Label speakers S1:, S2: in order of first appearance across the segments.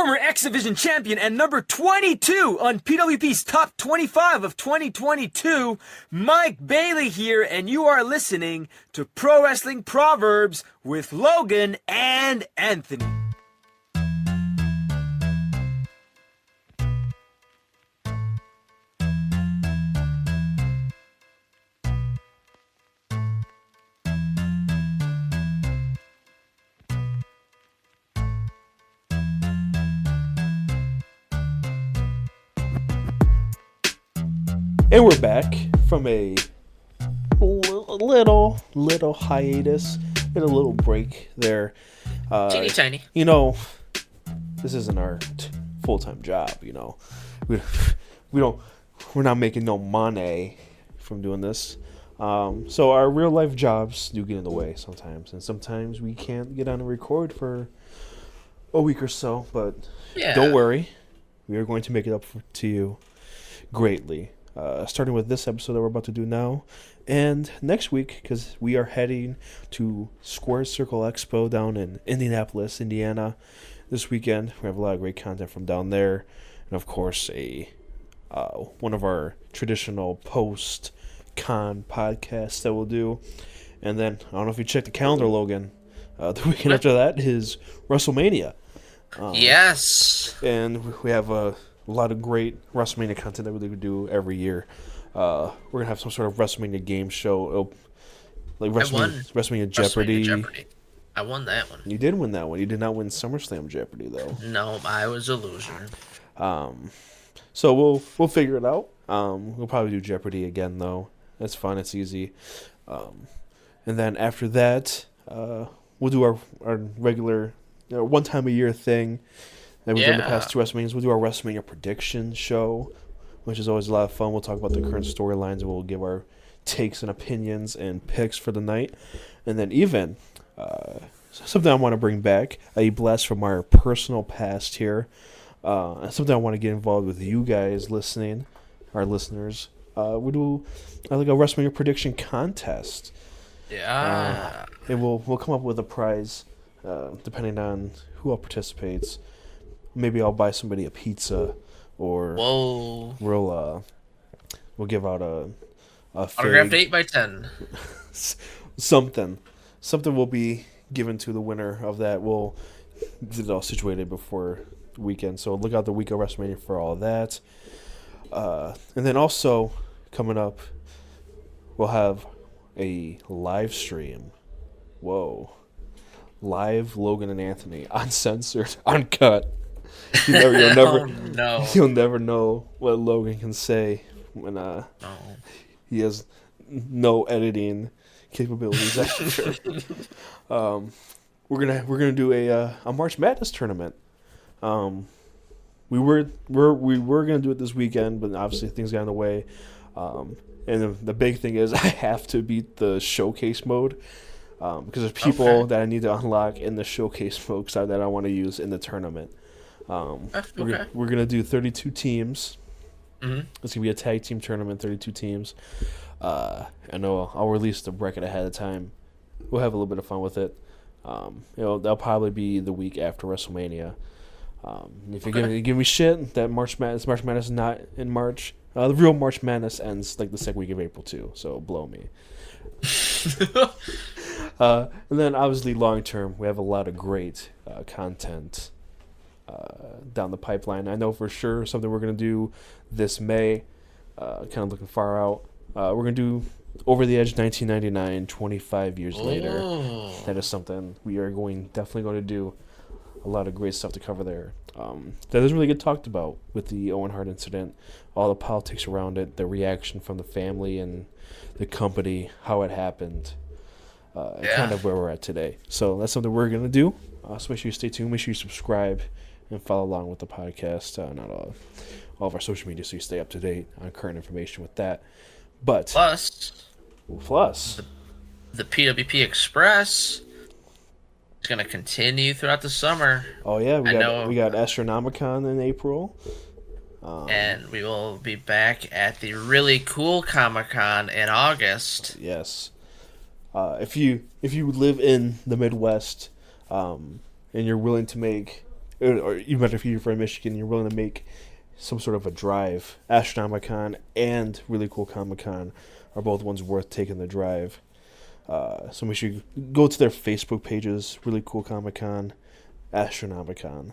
S1: former X Division champion and number 22 on PWP's Top 25 of 2022, Mike Bailey here, and you are listening to Pro Wrestling Proverbs with Logan and Anthony.
S2: And we're back from a little hiatus and a little break there.
S3: Teeny tiny.
S2: You know, this isn't our full-time job. You know, we're not making no money from doing this. So our real life jobs do get in the way sometimes, and sometimes we can't get on and record for a week or so. But Don't worry, we are going to make it up to you greatly. Starting with this episode that we're about to do now, and next week, because we are heading to Square Circle Expo down in Indianapolis, Indiana, this weekend. We have a lot of great content from down there, and of course, one of our traditional post-con podcasts that we'll do. And then, I don't know if you checked the calendar, Logan, the weekend after that is WrestleMania.
S3: Yes.
S2: And we have a lot of great WrestleMania content that we do every year. We're going to have some sort of WrestleMania game show. Like WrestleMania Jeopardy.
S3: I won that one.
S2: You did win that one. You did not win SummerSlam Jeopardy, though.
S3: No, I was a loser.
S2: So we'll figure it out. We'll probably do Jeopardy again, though. That's fun. It's easy. And then after that, we'll do our regular one time a year thing that we've done the past two WrestleManias. We'll do our WrestleMania prediction show, which is always a lot of fun. We'll talk about the current storylines, and we'll give our takes and opinions and picks for the night. And then even something I want to bring back, a blast from our personal past here, something I want to get involved with you guys listening, our listeners. We'll do like a WrestleMania prediction contest.
S3: Yeah.
S2: And we'll come up with a prize depending on who all participates. Maybe I'll buy somebody a pizza, or we'll give out a
S3: autographed 8x10.
S2: Something will be given to the winner of that. We'll get it all situated before the weekend, so look out the week of WrestleMania for all of that. And then also coming up, we'll have a live stream. Whoa. Live Logan and Anthony, uncensored, uncut. You'll never know what Logan can say when he has no editing capabilities. We're gonna do a March Madness tournament. We were gonna do it this weekend, but obviously things got in the way. And the big thing is I have to beat the showcase mode. Because there's people that I need to unlock in the showcase mode that I want to use in the tournament. We're going to do 32 teams. Mm-hmm. It's going to be a tag team tournament, 32 teams. I know I'll release the bracket ahead of time. We'll have a little bit of fun with it. That'll probably be the week after WrestleMania. If you're give me shit that March Madness is not in March, the real March Madness ends like the second week of April too, so blow me. And then obviously long term, we have a lot of great content down the pipeline. I know for sure something we're going to do this May, kind of looking far out. We're going to do Over the Edge 1999, 25 years later. That is something we are definitely going to do. A lot of great stuff to cover there. That doesn't really get talked about with the Owen Hart incident, all the politics around it, the reaction from the family and the company, how it happened, kind of where we're at today. So that's something we're going to do. So make sure you stay tuned. Make sure you subscribe and follow along with the podcast. Not all of our social media, so you stay up to date on current information with that. But
S3: plus
S2: the
S3: PWP Express is going to continue throughout the summer.
S2: Oh yeah, we got Astronomicon in April.
S3: And we will be back at the really cool Comic-Con in August.
S2: Yes. If you live in the Midwest, and you're willing to make or even if you're from Michigan, you're willing to make some sort of a drive. Astronomicon and Really Cool Comic Con are both ones worth taking the drive. So make sure you go to their Facebook pages, Really Cool Comic Con, Astronomicon.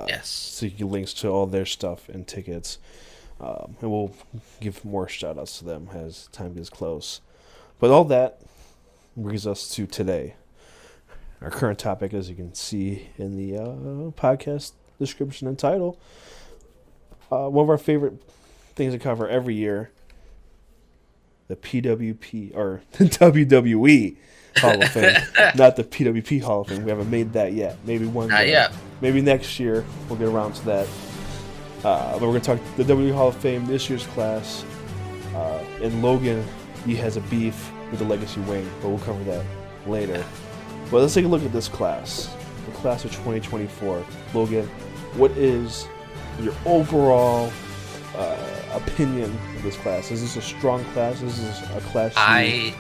S3: Yes.
S2: So you get links to all their stuff and tickets. And we'll give more shout outs to them as time gets close. But all that brings us to today. Our current topic, as you can see in the podcast description and title, one of our favorite things to cover every year, the PWP, or the WWE Hall of Fame, not the PWP Hall of Fame. We haven't made that yet. Maybe one day.
S3: Not yet.
S2: Maybe next year we'll get around to that. But we're going to talk the WWE Hall of Fame, this year's class. And Logan, he has a beef with the Legacy Wing, but we'll cover that later. But let's take a look at this class, the class of 2024. Logan, what is your overall opinion of this class? Is this a strong class? Is this a class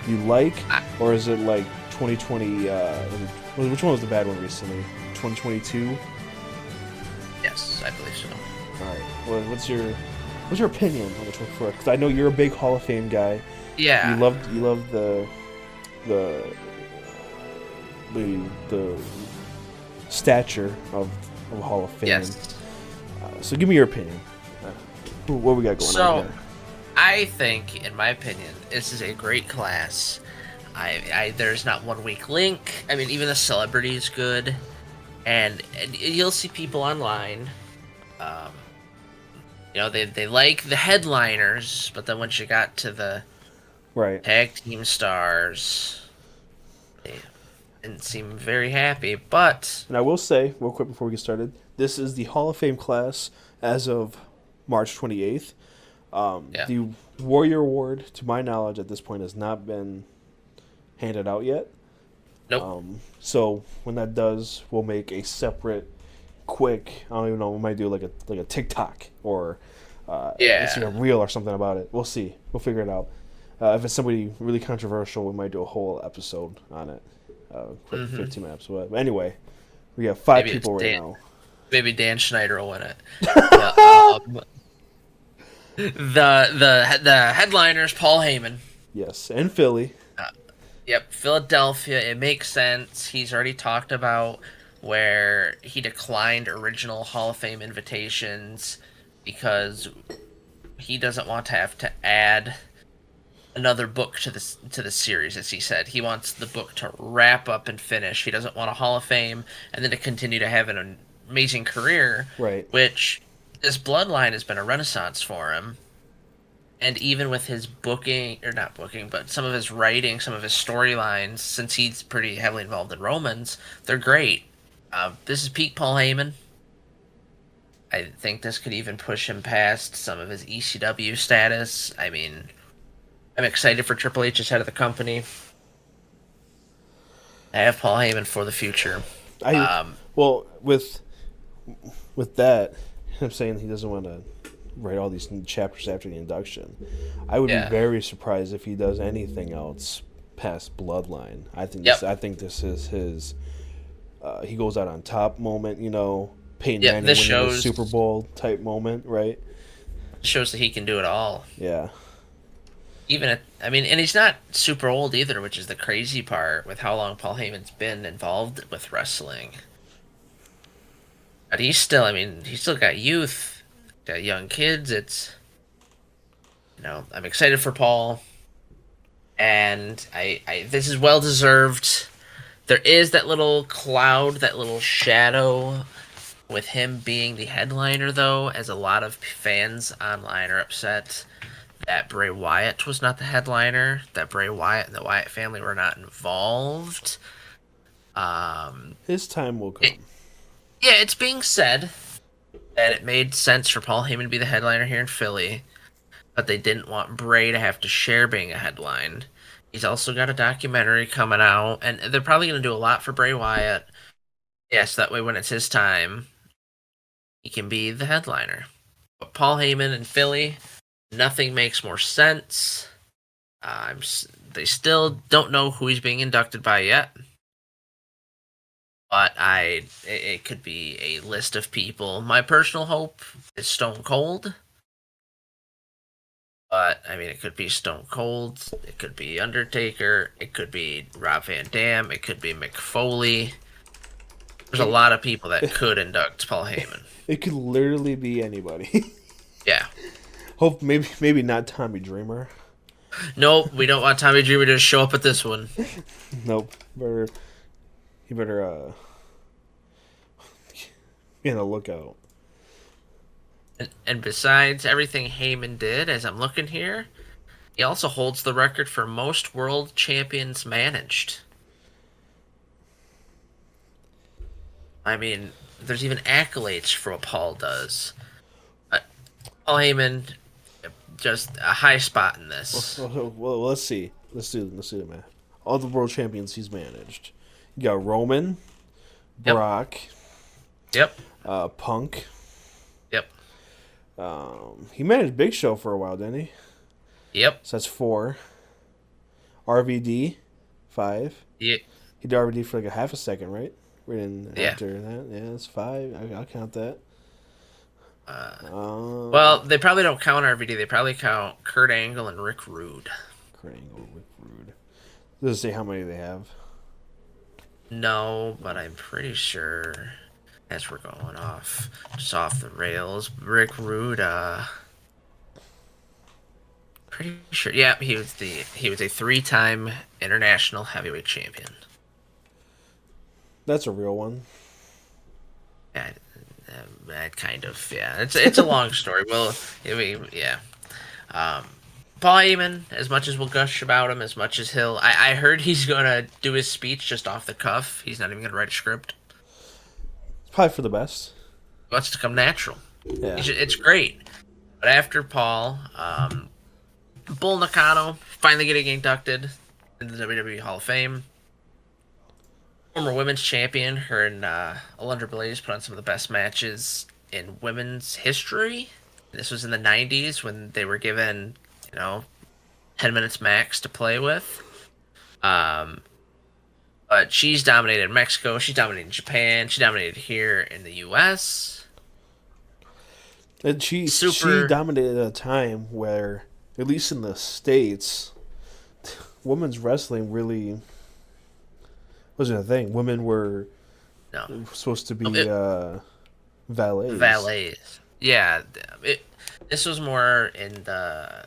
S2: you like? Or is it like 2020, which one was the bad one recently? 2022?
S3: Yes, I believe so.
S2: Alright, well, what's your opinion on the 24th? Because I know you're a big Hall of Fame guy.
S3: Yeah.
S2: You love the stature of Hall of Fame.
S3: Yes.
S2: So give me your opinion. What we got going on here?
S3: I think, in my opinion, this is a great class. There's not one weak link. I mean, even the celebrity is good, and you'll see people online. They like the headliners, but then once you got to the tag team stars, they didn't seem very happy. But
S2: and I will say, real quick before we get started, this is the Hall of Fame class as of March 28th. The Warrior Award, to my knowledge, at this point has not been handed out yet.
S3: Nope.
S2: So when that does, we'll make a separate, quick. I don't even know. We might do like a TikTok or Instagram reel or something about it. We'll see. We'll figure it out. If it's somebody really controversial, we might do a whole episode on it. Quick 15 minutes. But anyway, we got five people right now.
S3: Maybe Dan Schneider will win it. The headliners, Paul Heyman.
S2: Yes, and Philly.
S3: Yep, Philadelphia. It makes sense. He's already talked about where he declined original Hall of Fame invitations because he doesn't want to have to add another book to the series, as he said. He wants the book to wrap up and finish. He doesn't want a Hall of Fame and then to continue to have an amazing career.
S2: Right.
S3: Which this bloodline has been a renaissance for him. And even with his but some of his writing, some of his storylines, since he's pretty heavily involved in Romans, they're great. This is peak Paul Heyman. I think this could even push him past some of his ECW status. I mean, I'm excited for Triple H's head of the company. I have Paul Heyman for the future.
S2: Well, with that, I'm saying he doesn't want to write all these chapters after the induction. I would be very surprised if he does anything else past Bloodline. I think this is his. He goes out on top moment. Peyton Manning winning the Super Bowl type moment, right?
S3: Shows that he can do it all.
S2: Yeah.
S3: And he's not super old either, which is the crazy part with how long Paul Heyman's been involved with wrestling. But he's still got youth, got young kids. I'm excited for Paul, and this is well deserved. There is that little cloud, that little shadow with him being the headliner, though, as a lot of fans online are upset that Bray Wyatt was not the headliner, that Bray Wyatt and the Wyatt family were not involved.
S2: His time will come.
S3: It's being said that it made sense for Paul Heyman to be the headliner here in Philly, but they didn't want Bray to have to share being a headline. He's also got a documentary coming out, and they're probably going to do a lot for Bray Wyatt. Yes, that way when it's his time, he can be the headliner. But Paul Heyman in Philly, nothing makes more sense. They still don't know who he's being inducted by yet. but it could be a list of people. My personal hope is Stone Cold. But, I mean, it could be Stone Cold, it could be Undertaker, it could be Rob Van Dam, it could be Mick Foley. There's a lot of people that could induct Paul Heyman.
S2: It could literally be anybody.
S3: Yeah.
S2: Hope maybe not Tommy Dreamer.
S3: Nope, we don't want Tommy Dreamer to show up at this one.
S2: Nope. He better be on the lookout.
S3: And besides everything Heyman did, as I'm looking here, he also holds the record for most world champions managed. I mean, there's even accolades for what Paul does. Paul Heyman, just a high spot in this.
S2: Well, let's see. Let's do the math. All the world champions he's managed. You got Roman,
S3: Yep.
S2: Brock,
S3: Yep.
S2: Punk.
S3: Yep.
S2: He managed Big Show for a while, didn't he?
S3: Yep.
S2: So that's 4. RVD, 5.
S3: Yeah.
S2: He did RVD for like a half a second, right?
S3: Yeah.
S2: After that, yeah, that's 5. I'll count that.
S3: Well, they probably don't count RVD. They probably count Kurt Angle and Rick Rude.
S2: Kurt Angle, Rick Rude. Does it say how many they have?
S3: No, but I'm pretty sure, as we're going just off the rails, Rick Rude, pretty sure. Yeah, he was a 3-time international heavyweight champion.
S2: That's a real one.
S3: Yeah, kind of. Yeah, it's a long story. Well, yeah. Paul Heyman, as much as we'll gush about him, as much as I heard he's gonna do his speech just off the cuff. He's not even gonna write a script.
S2: It's probably for the best.
S3: He wants to come natural.
S2: Yeah.
S3: It's great. But after Paul, Bull Nakano finally getting inducted into the WWE Hall of Fame. Former women's champion, her and Alundra Blaze put on some of the best matches in women's history. This was in the 90s when they were given, 10 minutes max to play with. But she's dominated Mexico, she's dominated Japan, she dominated here in the US.
S2: And she dominated at a time where, at least in the States, women's wrestling really wasn't a thing. Women were supposed to be valets.
S3: Valets. Yeah. This was more in the...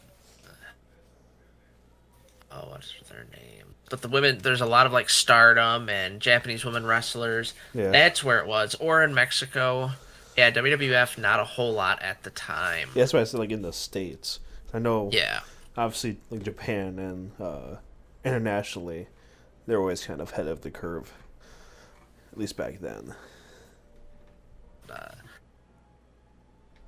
S3: Oh, what's their name? But the women, there's a lot of like Stardom and Japanese women wrestlers.
S2: Yeah.
S3: That's where it was. Or in Mexico. Yeah, WWF, not a whole lot at the time.
S2: Yeah, that's why I said like in the States. I know.
S3: Yeah.
S2: Obviously, like Japan and internationally, they're always kind of ahead of the curve. At least back then.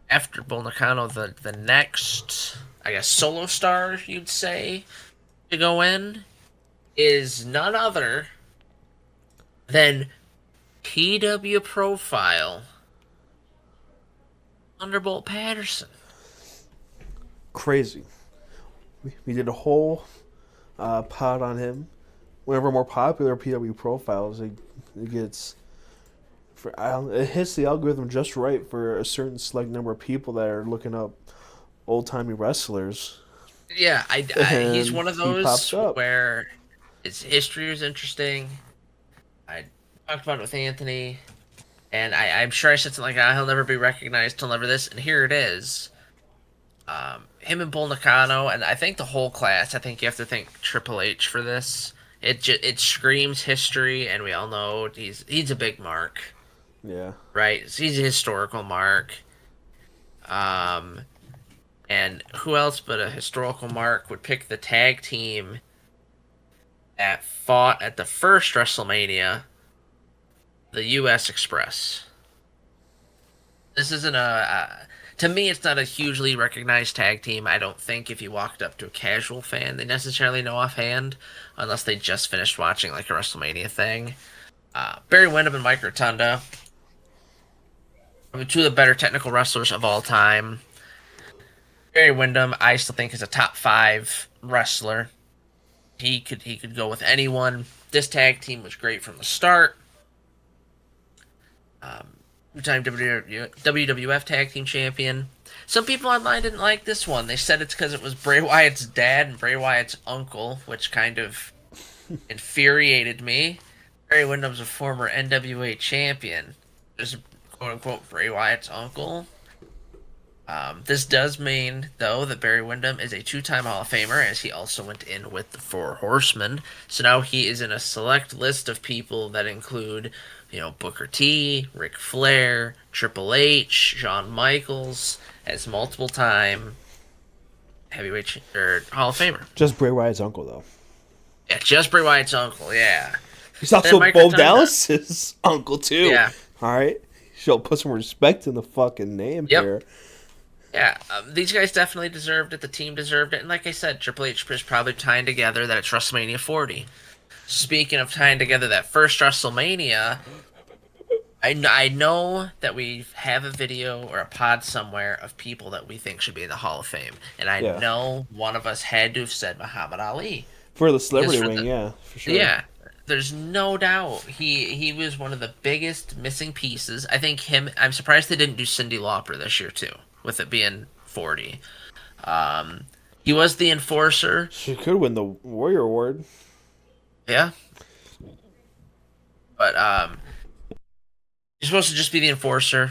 S3: After Bull Nakano, the next, I guess, solo star, you'd say, to go in is none other than PW Profile Thunderbolt Patterson.
S2: Crazy. We did a whole pod on him. Whenever more popular PW profiles, it gets... it hits the algorithm just right for a certain select number of people that are looking up old-timey wrestlers.
S3: Yeah, he's one of those where his history is interesting. I talked about it with Anthony, and I'm sure I said something like, he'll never be recognized till never this, and here it is. Him and Bull Nakano, and I think the whole class, I think you have to thank Triple H for this. It screams history, and we all know he's a big mark.
S2: Yeah.
S3: Right? He's a historical mark. And who else but a historical mark would pick the tag team that fought at the first WrestleMania, the U.S. Express? This isn't to me, it's not a hugely recognized tag team. I don't think if you walked up to a casual fan, they necessarily know offhand, unless they just finished watching like a WrestleMania thing. Barry Windham and Mike Rotunda, two of the better technical wrestlers of all time. Barry Windham, I still think, is a top 5 wrestler. He could go with anyone. This tag team was great from the start. Two-time WWF Tag Team Champion. Some people online didn't like this one. They said it's because it was Bray Wyatt's dad and Bray Wyatt's uncle, which kind of infuriated me. Barry Windham's a former NWA champion. Just quote-unquote Bray Wyatt's uncle. This does mean, though, that Barry Windham is a two-time Hall of Famer, as he also went in with the Four Horsemen. So now he is in a select list of people that include, Booker T, Ric Flair, Triple H, Shawn Michaels, as multiple-time heavyweight or Hall of Famer.
S2: Just Bray Wyatt's uncle, though.
S3: Yeah, just Bray Wyatt's uncle. Yeah.
S2: He's also Bo Dallas's uncle too.
S3: Yeah.
S2: All right. She'll put some respect in the fucking name here.
S3: Yeah, these guys definitely deserved it. The team deserved it. And like I said, Triple H is probably tying together that it's WrestleMania 40. Speaking of tying together that first WrestleMania, I know that we have a video or a pod somewhere of people that we think should be in the Hall of Fame. And I know one of us had to have said Muhammad Ali.
S2: For the celebrity wing, yeah, for sure.
S3: Yeah, there's no doubt. He was one of the biggest missing pieces. I think I'm surprised they didn't do Cyndi Lauper this year, too, with it being 40. He was the enforcer.
S2: She could win the Warrior Award.
S3: Yeah. But he's supposed to just be the enforcer.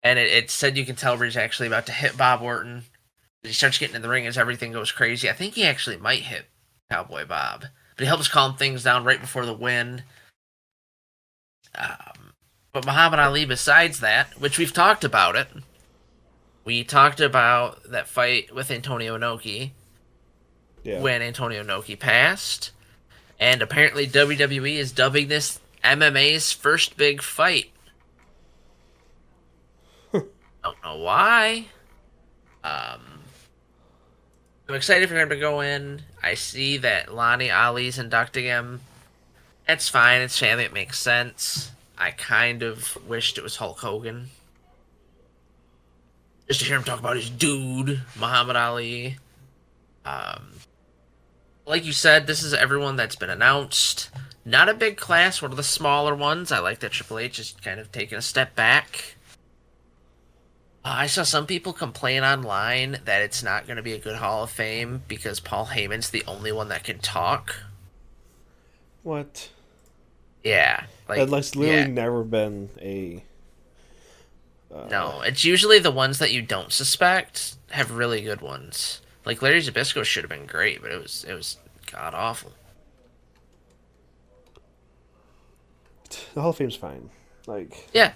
S3: And it said you can tell where he's actually about to hit Bob Orton. He starts getting in the ring as everything goes crazy. I think he actually might hit Cowboy Bob. But he helps calm things down right before the win. But Muhammad Ali, besides that, which we've talked about it, we talked about that fight with Antonio Inoki when Antonio Inoki passed. And apparently WWE is dubbing this MMA's first big fight. Don't know why. I'm excited for him to go in. I see that Lonnie Ali's inducting him. It's fine. It's family. It makes sense. I kind of wished it was Hulk Hogan. Just to hear him talk about his dude, Muhammad Ali. Like you said, this is everyone that's been announced. Not a big class, one of the smaller ones. I like that Triple H is kind of taking a step back. I saw some people complain online that it's not going to be a good Hall of Fame because Paul Heyman's the only one that can talk.
S2: What?
S3: Yeah.
S2: That's literally never been a...
S3: No, it's usually the ones that you don't suspect have really good ones. Like Larry Zbyszko should have been great, but it was god awful.
S2: The Hall of Fame's fine.
S3: Yeah.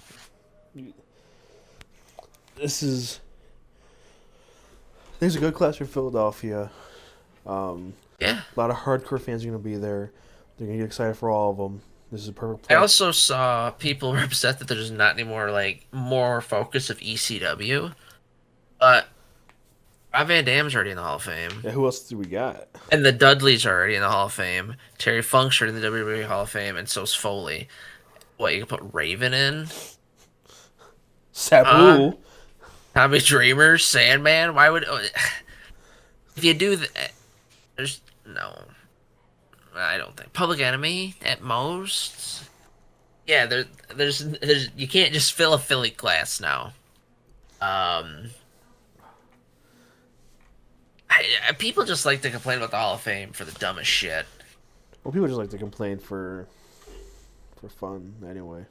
S2: This is... I think it's a good class for Philadelphia.
S3: Yeah.
S2: A lot of hardcore fans are going to be there. They're going to get excited for all of them. This is a perfect place.
S3: I also saw people were upset that there's not any more focus of ECW. But Rob Van Dam's already in the Hall of Fame.
S2: Yeah, who else do we got?
S3: And the Dudleys are already in the Hall of Fame. Terry Funk's already in the WWE Hall of Fame, and so's Foley. What, you can put Raven in?
S2: Sabu.
S3: Tommy Dreamer, Sandman. Why would... If you do that... There's... No. I don't think. Public Enemy, at most. Yeah, there's you can't just fill a Philly class now. People just like to complain about the Hall of Fame for the dumbest shit.
S2: Well, people just like to complain for fun, anyway.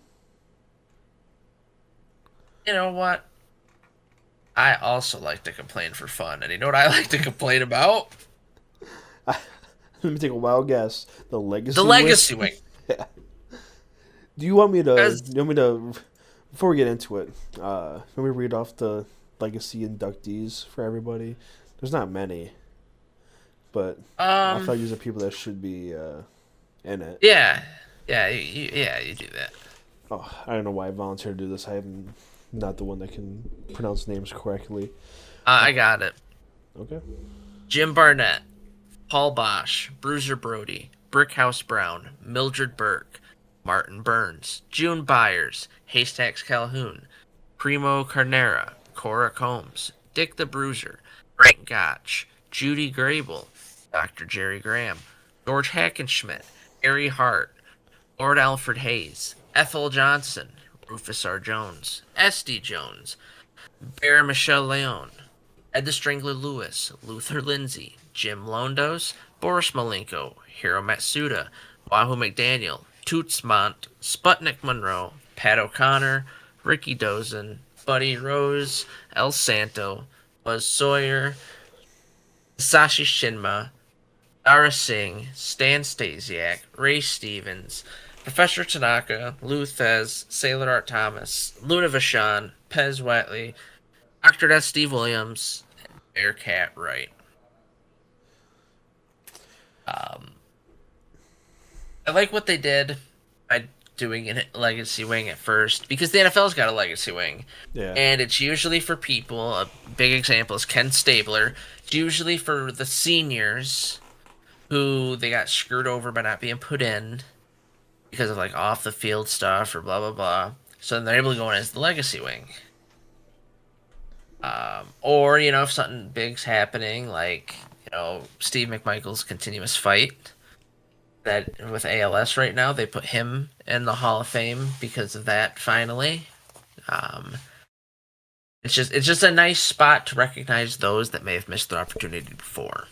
S3: You know what? I also like to complain for fun, and you know what I like to complain about?
S2: Let me take a wild guess. The Legacy
S3: Wing? The Legacy Wing.
S2: Yeah. Do you want me to... Before we get into it, let me read off the Legacy inductees for everybody. There's not many. But I thought these are people that should be in it.
S3: Yeah. You do that.
S2: Oh, I don't know why I volunteered to do this. I'm not the one that can pronounce names correctly.
S3: I got it.
S2: Okay.
S3: Jim Barnett, Paul Bosch, Bruiser Brody, Brickhouse Brown, Mildred Burke, Martin Burns, June Byers, Haystacks Calhoun, Primo Carnera, Cora Combs, Dick the Bruiser, Frank Gotch, Judy Grable, Dr. Jerry Graham, George Hackenschmidt, Harry Hart, Lord Alfred Hayes, Ethel Johnson, Rufus R. Jones, S.D. Jones, Bear Michelle Leone, Ed the Strangler Lewis, Luther Lindsay, Jim Londos, Boris Malenko, Hiro Matsuda, Wahoo McDaniel, Toots Mont, Sputnik Monroe, Pat O'Connor, Ricky Dozen, Buddy Rose, El Santo, Buzz Sawyer, Sashi Shinma, Dara Singh, Stan Stasiak, Ray Stevens, Professor Tanaka, Lou Thez, Sailor Art Thomas, Luna Vachon, Pez Whatley, Dr. Death Steve Williams, and Bearcat Wright. I like what they did by doing a Legacy Wing at first, because the NFL's got a Legacy Wing.
S2: Yeah.
S3: And it's usually for people, a big example is Ken Stabler. It's usually for the seniors who they got screwed over by not being put in because of like off the field stuff or blah blah blah. So then they're able to go in as the Legacy Wing. Or, you know, if something big's happening, like, you know, Steve McMichael's continuous fight that with ALS right now, they put him in the Hall of Fame because of that finally. It's just a nice spot to recognize those that may have missed their opportunity before.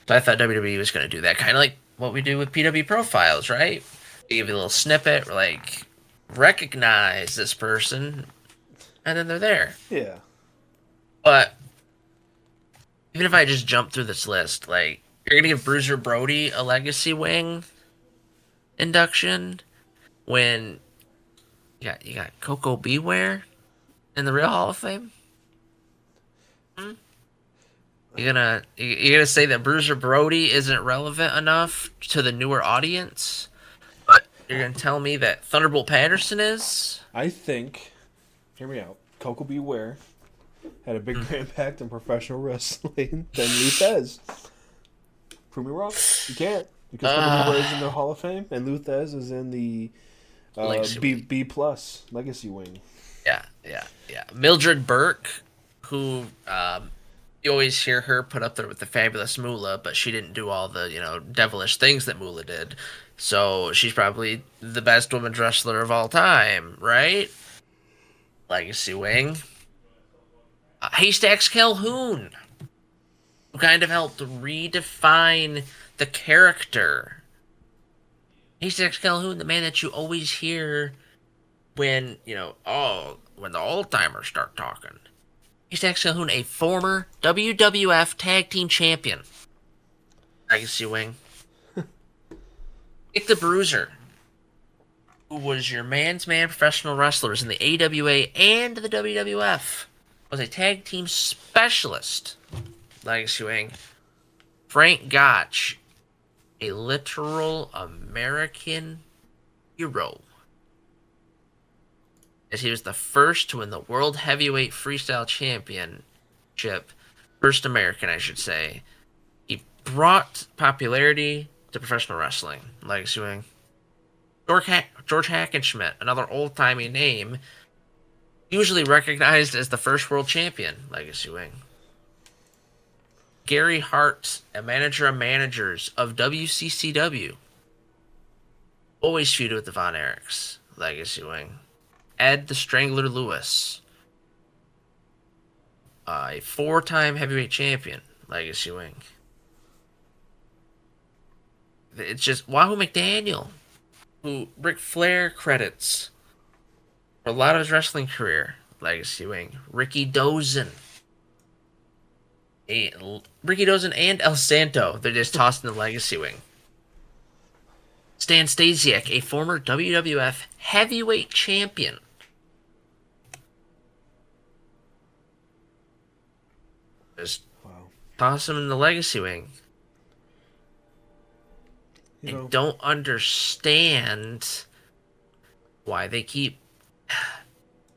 S3: So I thought WWE was going to do that, kind of like what we do with PW Profiles, right? We give you a little snippet, we're like, recognize this person, and then they're there.
S2: Yeah.
S3: But even if I just jump through this list, like, you're going to give Bruiser Brody a Legacy Wing induction when you got Coco Beware in the real Hall of Fame? You're gonna say that Bruiser Brody isn't relevant enough to the newer audience, but you're gonna tell me that Thunderbolt Patterson is?
S2: I think, hear me out, Coco Beware had a bigger impact in professional wrestling than Lou Thez. Prove me wrong. You can't. Because Coco Beware is in the Hall of Fame, and Lou Thez is in the B plus Legacy Wing.
S3: Yeah. Mildred Burke, who you always hear her put up there with the fabulous Moolah, but she didn't do all the, you know, devilish things that Moolah did. So she's probably the best women's wrestler of all time, right? Legacy Wing. Haystacks Calhoun, who kind of helped redefine the character. Haystacks Calhoun, the man that you always hear when, you know, when the old-timers start talking. Haystacks Calhoun, a former WWF Tag Team Champion. Legacy Wing. Dick the Bruiser, who was your man's man professional wrestlers in the AWA and the WWF, was a tag team specialist. Legacy Wing. Frank Gotch, a literal American hero, as he was the first to win the World Heavyweight Freestyle Championship. First American, I should say. He brought popularity to professional wrestling. Legacy Wing. George Hackenschmidt, another old-timey name, usually recognized as the first world champion. Legacy Wing. Gary Hart, a manager of managers of WCCW. Always feuded with the Von Erichs. Legacy Wing. Ed the Strangler Lewis, a 4-time heavyweight champion. Legacy Wing. It's just Wahoo McDaniel, who Ric Flair credits for a lot of his wrestling career. Legacy Wing. Ricky Dozen. Ricky Dozen and El Santo, they're just tossed in the Legacy Wing. Stan Stasiak, a former WWF heavyweight champion. Just toss him in the Legacy Wing. I don't understand why they keep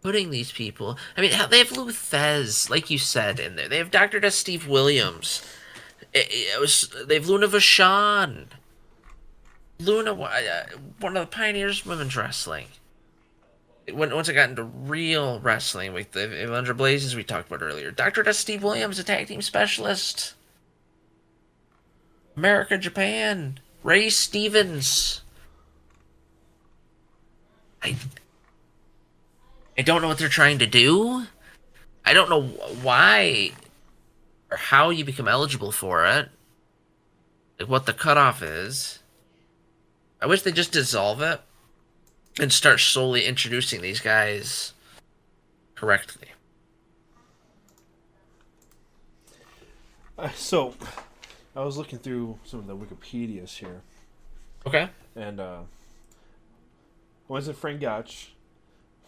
S3: putting these people. I mean, they have Lou Thez, like you said, in there. They have Dr. Death Steve Williams. They have Luna Vachon. Luna, one of the pioneers of women's wrestling. Once it got into real wrestling, with the Alundra Blazes we talked about earlier. Dr. Death Steve Williams, a tag team specialist. America, Japan. Ray Stevens. I don't know what they're trying to do. I don't know why or how you become eligible for it. Like what the cutoff is. I wish they just dissolve it and start slowly introducing these guys correctly.
S2: So, I was looking through some of the Wikipedias here,
S3: Okay.
S2: and was it Frank Gotch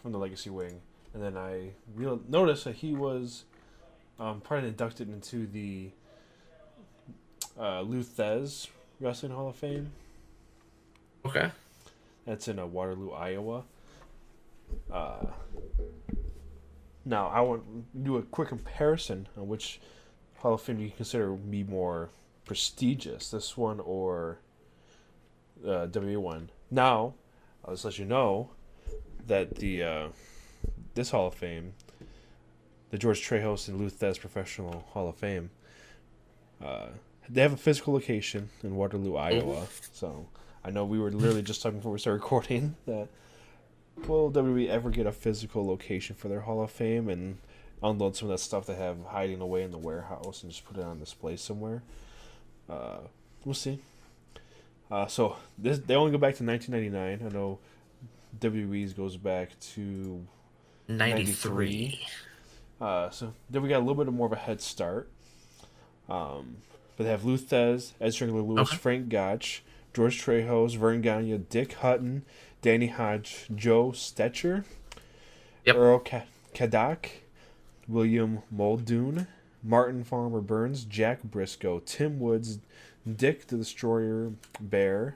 S2: from the Legacy Wing, and then I noticed that he was probably inducted into the Thesz Wrestling Hall of Fame.
S3: Okay.
S2: That's in Waterloo, Iowa. Now, I want to do a quick comparison on which Hall of Fame do you consider be more prestigious, this one or WWE one. Now, I'll just let you know that the this Hall of Fame, the George Tragos and Lou Thesz Professional Hall of Fame, they have a physical location in Waterloo, Iowa. So I know we were literally just talking before we started recording that will WWE ever get a physical location for their Hall of Fame and unload some of that stuff they have hiding away in the warehouse and just put it on display somewhere. We'll see. So they only go back to 1999. I know WWE's goes back to
S3: 93.
S2: So then we got a little bit more of a head start. But they have Lou Thesz, Ed Stringer Lewis,
S3: Okay.
S2: Frank Gotch, George Tragos, Vern Gagne, Dick Hutton, Danny Hodge, Joe Stetcher,
S3: Yep.
S2: Earl Cadock, William Muldoon, Martin Farmer Burns, Jack Briscoe, Tim Woods, Dick the Destroyer Bear,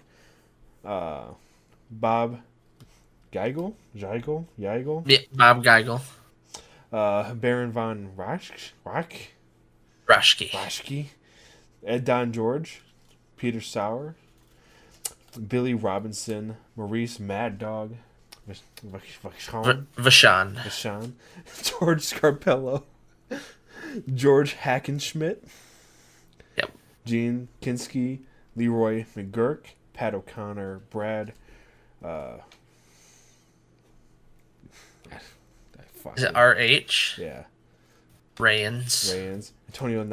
S2: Bob Geigel,
S3: Yeah, Bob Geigel.
S2: Baron von Raschke,
S3: Rashke.
S2: Ed Don George, Peter Sauer, Billy Robinson, Maurice Mad Dog,
S3: Vashon.
S2: George Scarpello, George Hackenschmidt,
S3: Yep.
S2: Gene Kinski, Leroy McGurk, Pat O'Connor, Brad.
S3: Is it RH?
S2: Yeah.
S3: Rayans.
S2: Antonio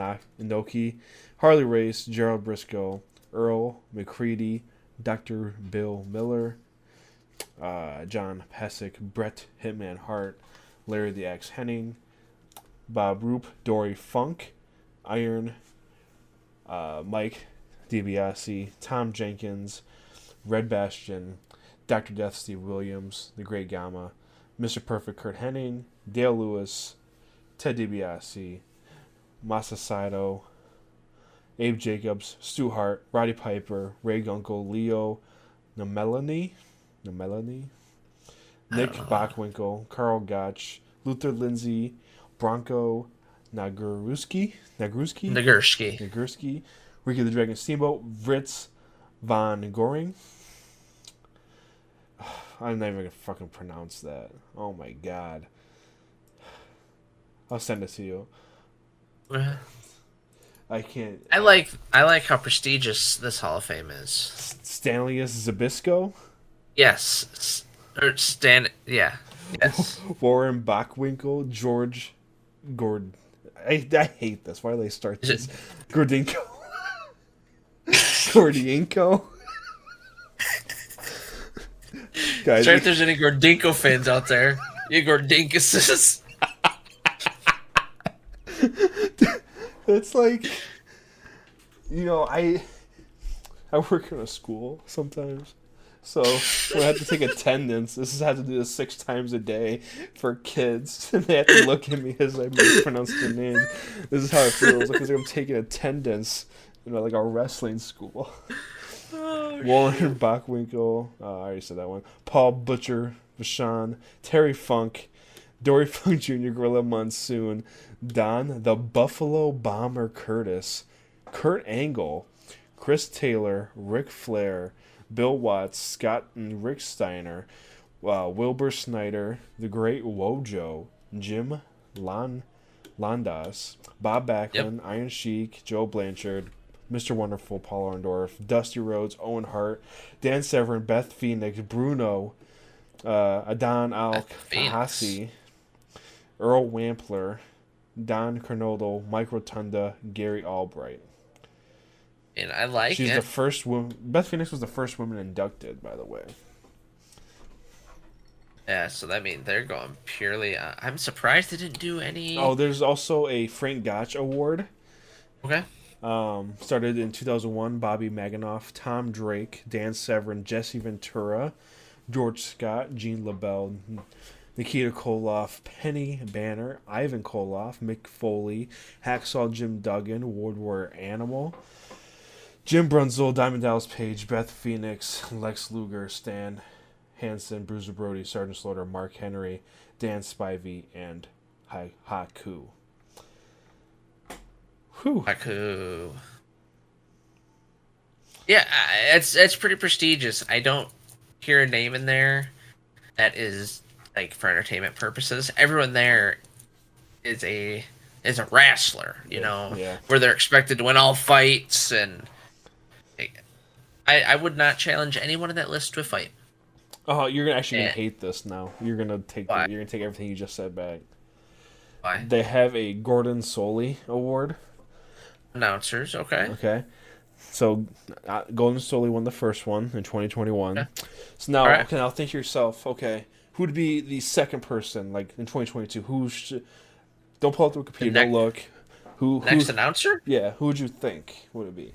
S2: Inoki, Harley Race, Gerald Briscoe, Earl McCready, Dr. Bill Miller, John Pesek, Brett Hitman Hart, Larry the Axe Henning, Bob Roop, Dory Funk, Iron, Mike DiBiase, Tom Jenkins, Red Bastion, Dr. Death Steve Williams, The Great Gamma, Mr. Perfect Kurt Hennig, Dale Lewis, Ted DiBiase, Masa Saito, Abe Jacobs, Stu Hart, Roddy Piper, Ray Gunkel, Leo Namelany, Nick Bockwinkel, Carl Gotch, Luther Lindsay, Bronco Nagurski, Ricky the Dragon Steamboat, Fritz Von Goring. I'm not even gonna fucking pronounce that. Oh my god. I'll send it to you. I can't.
S3: I like how prestigious this Hall of Fame is.
S2: Stanleyus Zabisco,
S3: Yes. Or Stan. Yeah. Yes.
S2: Warren Bockwinkel, George Gord. I hate this. Why do they start this? Gordinko. Gordienko. Guys,
S3: Sorry if there's any Gordinko fans out there. You Gordinkuses.
S2: it's like, I work in a school sometimes, so when I have to take attendance, this is I have to do this 6 times a day for kids, and they have to look at me as I mispronounce their name. This is how it feels because I'm taking attendance, like a wrestling school. Warren Bockwinkel, I already said that one. Paul Butcher, Vashon, Terry Funk, Dory Funk Jr., Gorilla Monsoon, Don the Buffalo Bomber Curtis, Kurt Angle, Chris Taylor, Ric Flair, Bill Watts, Scott and Rick Steiner, Wilbur Snyder, The Great Wojo, Jim Landas, Bob Backlund, Iron Sheik, Joe Blanchard, Mr. Wonderful, Paul Orndorff, Dusty Rhodes, Owen Hart, Dan Severn, Beth Phoenix, Bruno, Adon
S3: Phoenix.
S2: Al-Kahasi, Earl Wampler, Don Carnodle, Mike Rotunda, Gary Albright.
S3: And I like
S2: She's
S3: it.
S2: the first woman. Beth Phoenix was the first woman inducted, by the way.
S3: Yeah, so that means they're going purely. I'm surprised they didn't do any.
S2: Oh, there's also a Frank Gotch Award.
S3: Okay.
S2: Started in 2001. Bobby Maganoff, Tom Drake, Dan Severin, Jesse Ventura, George Scott, Gene LaBelle, Nikita Koloff, Penny Banner, Ivan Koloff, Mick Foley, Hacksaw Jim Duggan, World War Animal, Jim Brunzel, Diamond Dallas Page, Beth Phoenix, Lex Luger, Stan Hansen, Bruiser Brody, Sergeant Slaughter, Mark Henry, Dan Spivey, and Haku. Whew.
S3: Haku. Yeah, it's pretty prestigious. I don't hear a name in there that is like for entertainment purposes. Everyone there is a wrestler, you know,
S2: yeah.
S3: where they're expected to win all fights, and I would not challenge anyone in that list to a fight.
S2: Oh, you're actually gonna hate this now. You're gonna take
S3: Why?
S2: you're gonna take everything you just said back.
S3: Why?
S2: They have a Gordon Soley Award.
S3: Announcers, okay.
S2: Okay, so Gordon Soley won the first one in 2021.
S3: Okay.
S2: So now,
S3: Alright.
S2: okay, now think to yourself, okay, who'd be the second person, like in 2022? Who should? Don't pull up the Wikipedia. Don't look. Who?
S3: Next announcer?
S2: Yeah, who would you think would it be?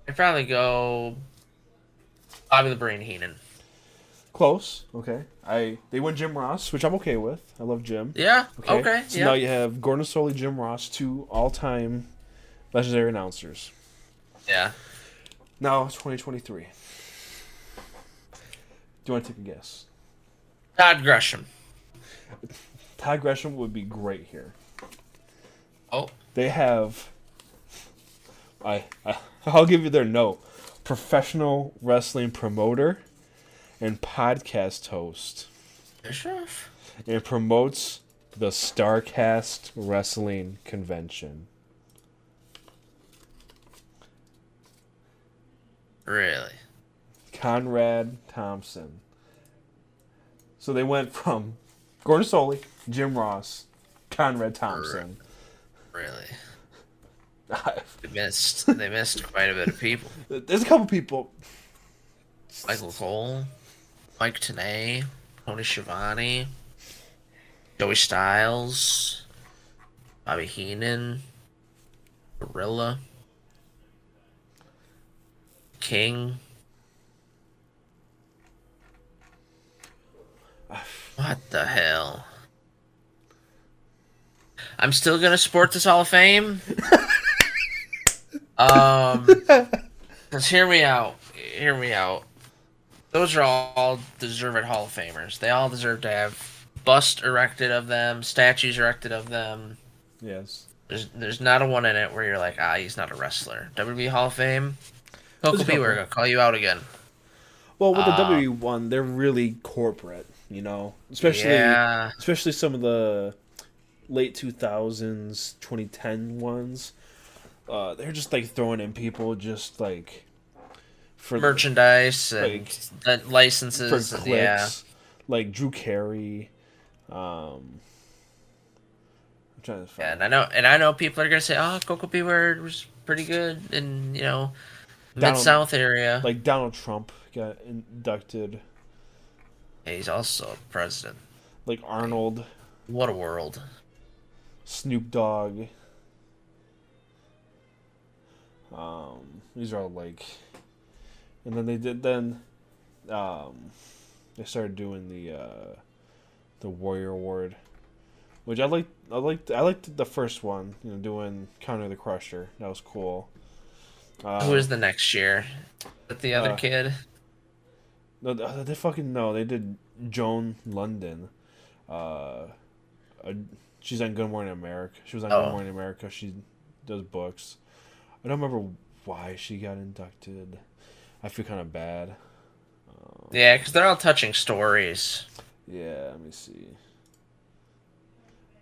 S3: I'd probably go Bobby the Brain Heenan.
S2: Close. Okay. They went Jim Ross, which I'm okay with. I love Jim.
S3: Yeah. Okay.
S2: So
S3: yeah.
S2: now you have Gordon Soley, Jim Ross, two all-time legendary announcers.
S3: Yeah.
S2: Now it's 2023. Do you want to take a guess?
S3: Todd Gresham.
S2: Todd Gresham would be great here.
S3: Oh.
S2: They have. I'll give you their note. Professional wrestling promoter and podcast host.
S3: Bischoff?
S2: And promotes the StarCast Wrestling Convention.
S3: Really?
S2: Conrad Thompson. So they went from Gordon Soley, Jim Ross, Conrad Thompson.
S3: Really? They missed quite a bit of people.
S2: There's a couple people.
S3: Michael Cole, Mike Tenay, Tony Schiavone, Joey Styles, Bobby Heenan, Gorilla, King. What the hell? I'm still gonna support this Hall of Fame. Let's hear me out. Hear me out. Those are all deserved Hall of Famers. They all deserve to have busts erected of them, statues erected of them.
S2: Yes.
S3: There's not a one in it where you're like, he's not a wrestler. WWE Hall of Fame. Coco
S2: There's a
S3: B,
S2: couple.
S3: we're gonna call you out again.
S2: Well, with the WWE one, they're really corporate, you know, especially some of the late 2000s, 2010 ones. They're just like throwing in people just like for
S3: Merchandise and licenses.
S2: for clicks,
S3: Yeah.
S2: like Drew Carey. I'm trying to find.
S3: Yeah, and I know people are gonna say, Coco Beware was pretty good in Mid South area.
S2: Like Donald Trump got inducted.
S3: Yeah, he's also president.
S2: Like Arnold,
S3: What a world.
S2: Snoop Dogg. These are all like, and then they started doing the Warrior Award, which I liked the first one, doing Conor the Crusher. That was cool.
S3: Who is the next year? Is that the other kid?
S2: No, they fucking no. They did Joan London. She's on Good Morning America. She was on Good Morning America. She does books. I don't remember why she got inducted. I feel kind of bad.
S3: Yeah, because they're all touching stories.
S2: Yeah, let me see.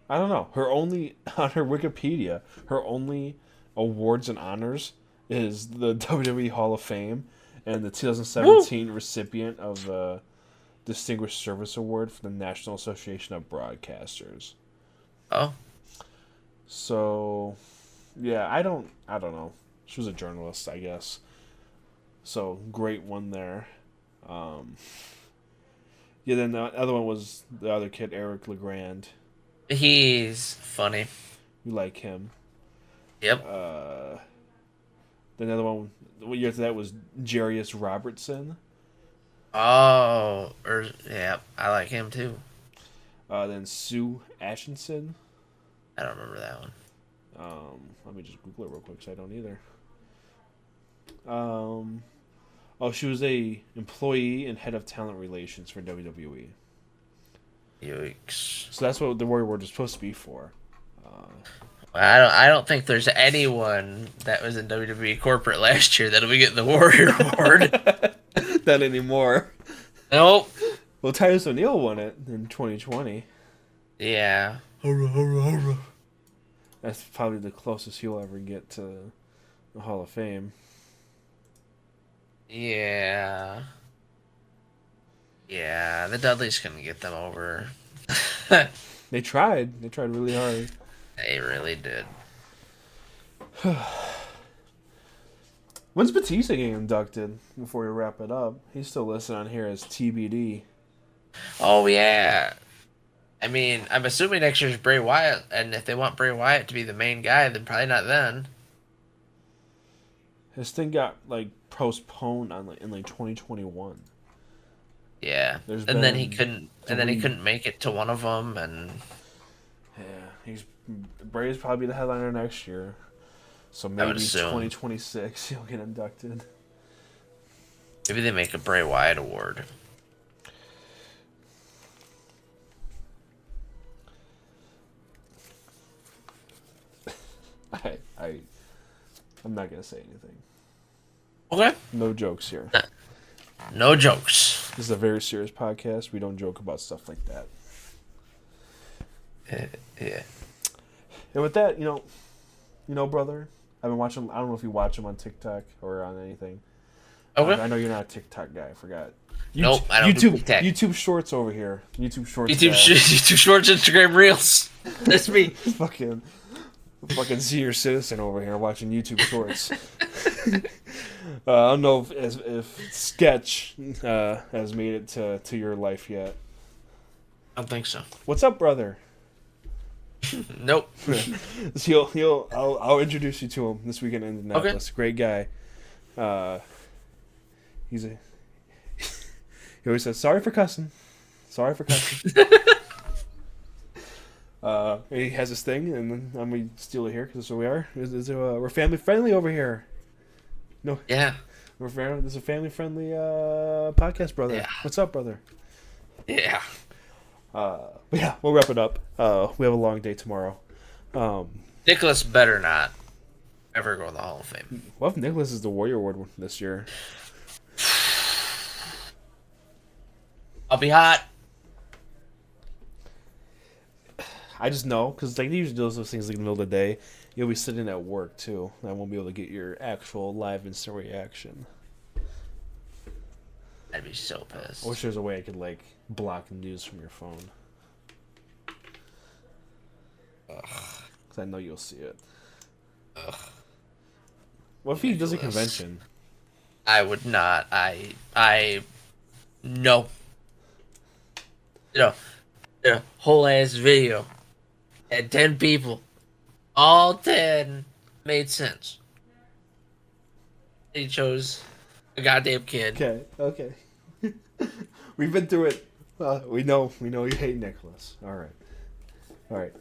S2: I don't know. On her Wikipedia, her only awards and honors is the WWE Hall of Fame and the 2017 recipient of the Distinguished Service Award for the National Association of Broadcasters.
S3: Oh.
S2: So, yeah, I don't know. She was a journalist, I guess. So, great one there. Yeah, then the other one was the other kid, Eric LeGrand.
S3: He's funny.
S2: You like him.
S3: Yep.
S2: Then the other one, what year after that was Jarius Robertson.
S3: Oh, yeah, I like him too.
S2: Then Sue Atchison.
S3: I don't remember that one.
S2: Let me just Google it real quick, because I don't either. She was a employee and head of talent relations for WWE.
S3: Yikes.
S2: So that's what the Warrior Award was supposed to be for.
S3: I don't think there's anyone that was in WWE corporate last year that'll be getting the Warrior Award.
S2: Not anymore.
S3: Nope.
S2: Well, Titus O'Neil won it in 2020.
S3: Yeah.
S2: That's probably the closest he'll ever get to the Hall of Fame.
S3: Yeah. Yeah, the Dudleys couldn't get them over.
S2: They tried. They tried really hard.
S3: They really did.
S2: When's Batista getting inducted? Before we wrap it up, he's still listed on here as TBD.
S3: Oh, yeah. I mean, I'm assuming next year's Bray Wyatt, and if they want Bray Wyatt to be the main guy, then probably not then.
S2: His thing got postponed on in 2021.
S3: Yeah, and then he couldn't make it to one of them, and
S2: yeah, Bray's probably the headliner next year. So maybe 2026 he'll get inducted.
S3: Maybe they make a Bray Wyatt award.
S2: I'm not gonna say anything.
S3: Okay.
S2: No jokes here.
S3: No jokes.
S2: This is a very serious podcast. We don't joke about stuff like that.
S3: Yeah.
S2: And with that, brother, I've been watching. I don't know if you watch him on TikTok or on anything.
S3: Okay.
S2: I know you're not a TikTok guy. I forgot.
S3: Nope, I don't do TikTok.
S2: YouTube Shorts over here. YouTube Shorts.
S3: YouTube Shorts, Instagram Reels. That's me.
S2: fucking senior citizen over here watching YouTube Shorts. I don't know if Sketch has made it to your life yet.
S3: I don't think so.
S2: What's up, brother?
S3: Nope.
S2: I'll introduce you to him this weekend in Indianapolis. Okay. Great guy. He always says sorry for cussing. He has this thing, and then I'm gonna steal it here because that's what we are. We're family friendly over here. No.
S3: Yeah.
S2: This is a family friendly podcast, brother. Yeah. What's up, brother?
S3: Yeah.
S2: But yeah, we'll wrap it up. We have a long day tomorrow.
S3: Nicholas better not ever go in the Hall of Fame.
S2: What if Nicholas is the Warrior Award this year?
S3: I'll be hot.
S2: I just know, because they usually do those things in the middle of the day. You'll be sitting at work, too. I won't be able to get your actual live instant reaction.
S3: I'd be so pissed.
S2: I wish there was a way I could, block news from your phone. Because I know you'll see it.
S3: Ugh.
S2: What if he does a convention?
S3: I would not. No. Whole ass video. Had 10 people. All 10 made sense. He chose a goddamn kid.
S2: Okay. We've been through it. We know you hate Nicholas. All right.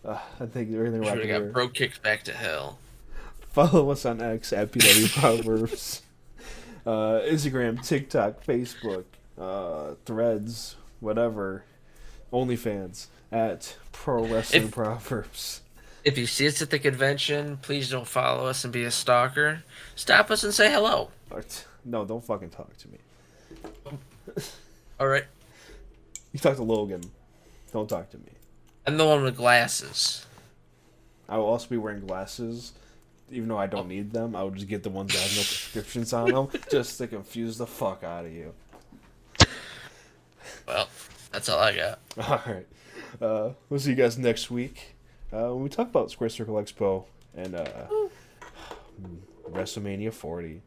S2: I think everything right
S3: here. Got bro kicked back to hell.
S2: Follow us on X at PW Proverbs. Instagram, TikTok, Facebook, Threads, whatever. OnlyFans at Pro Wrestling Proverbs.
S3: If you see us at the convention, please don't follow us and be a stalker. Stop us and say hello.
S2: No, don't fucking talk to me.
S3: All right.
S2: You talk to Logan. Don't talk to me.
S3: I'm the one with glasses.
S2: I will also be wearing glasses even though I don't need them, I would just get the ones that have no prescriptions on them, just to confuse the fuck out of you.
S3: Well, that's all I got.
S2: All right. We'll see you guys next week when we talk about Square Circle Expo and WrestleMania 40.